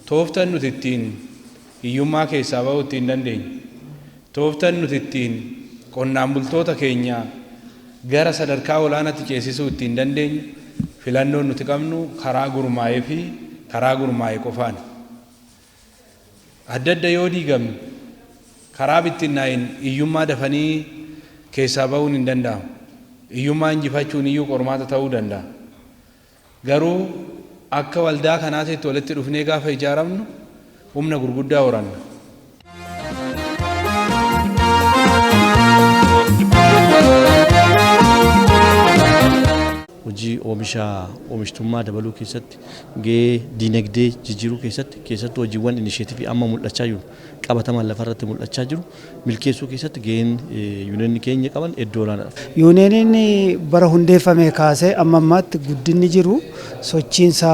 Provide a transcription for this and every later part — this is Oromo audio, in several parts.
tooftan nuti ittiin hiyyummaa keessaa ba'uu ittiin dandeenyu, tooftan nuti ittiin qonnaan bultoota keenya gara sadarkaa olaanaatti ceesisuu ittiin dandeenyu filannoon nuti qabnu karaa gurmaa'ee fi karaa gurmaa'ee qofaan. Adda adda yoo diigamne karaa bittinnaa'in hiyyummaa dafanii keessaa ba'uun hin danda'amu. Hiyyummaa injifachuun iyyuu qormaata ta'uu danda'a. Garuu akka waldaa kanaatti walitti dhufnee gaafa ijaaramnu humna gurguddaa horanna. Hojii oomishtummaa dabaluu keessatti gahee dinagdee jijjiiruu keessatti hojiiwwan inisheetivii amma mul'achaa jiru qabataman lafarratti mul'achaa jiru milkeessuu keessatti gaheen yuuniyeenii keenya qaban iddoo olaanaadha. Yuuniyeeniin bara hundeeffame kaasee amma ammaatti guddinni jiru sochiinsa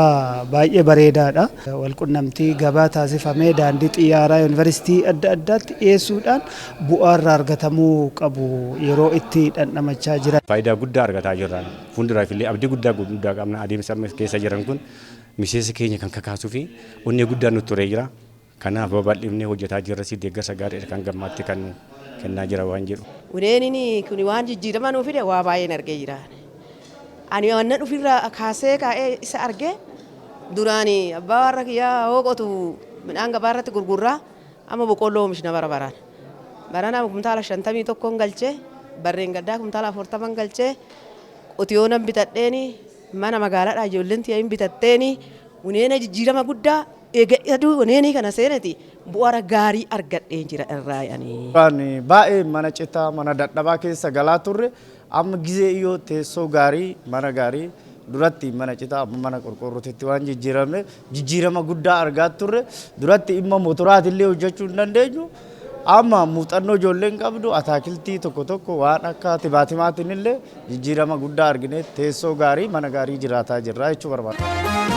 baay'ee bareedaadha. Walqunnamtii gabaa taasifamee daandii xiyyaaraa yuunivarsiitii adda addaatti dhiyeessuudhaan bu'aa irraa argatamuu qabu yeroo itti dhandhamachaa jira. Faayidaa guddaa argataa jirra. Fuulduraaf illee abdii guddaa qabna. Adeemsa keessa jiran kun miseensa keenya kan kakaasuu fi onnee guddaa nutti turee jira. Kanaaf babal'ifnee hojjetaa jirra si deeggarsa gaarii kan gammaatti kan kennaa jira waan jedhu. Yuuniyeeniin kun waan jijjiirama nuuf fide waa baay'een argee jira. Ani waan dhufirra kaasee kaa'ee isa argee duraan abbaa warra kiyyaa hooqotu midhaan gabaa irratti gurgurraa amma boqqolloo oomishna bara baraan. Barana kumtaala 51 galchee barreen gaddaa kumtaala 40 galchee qotiyoonan bitadheeni mana magaalaadhaa ijoolleen tiyaan bitatteeni Yuuniyeena jijjiirama guddaa eeggadhu Yuuniyeenii kana seenati bu'aa gaarii argadhee jira irraa yaani. Baay'ee mana citaa mana dadhabaa keessa galaa turre amma gizee iyyoo teessoo gaarii mana gaarii duratti mana citaa amma mana qorqorrootti waan jijjiirama guddaa argaa turre duratti imma motoraatillee hojjechuu hin dandeenyu. Amma muuxannoo ijoolleen qabdu ataakiltii tokko waan akka timaatimaatiin illee jijjiirama guddaa argine teessoo gaarii mana gaarii jiraataa jirra jechuu barbaada.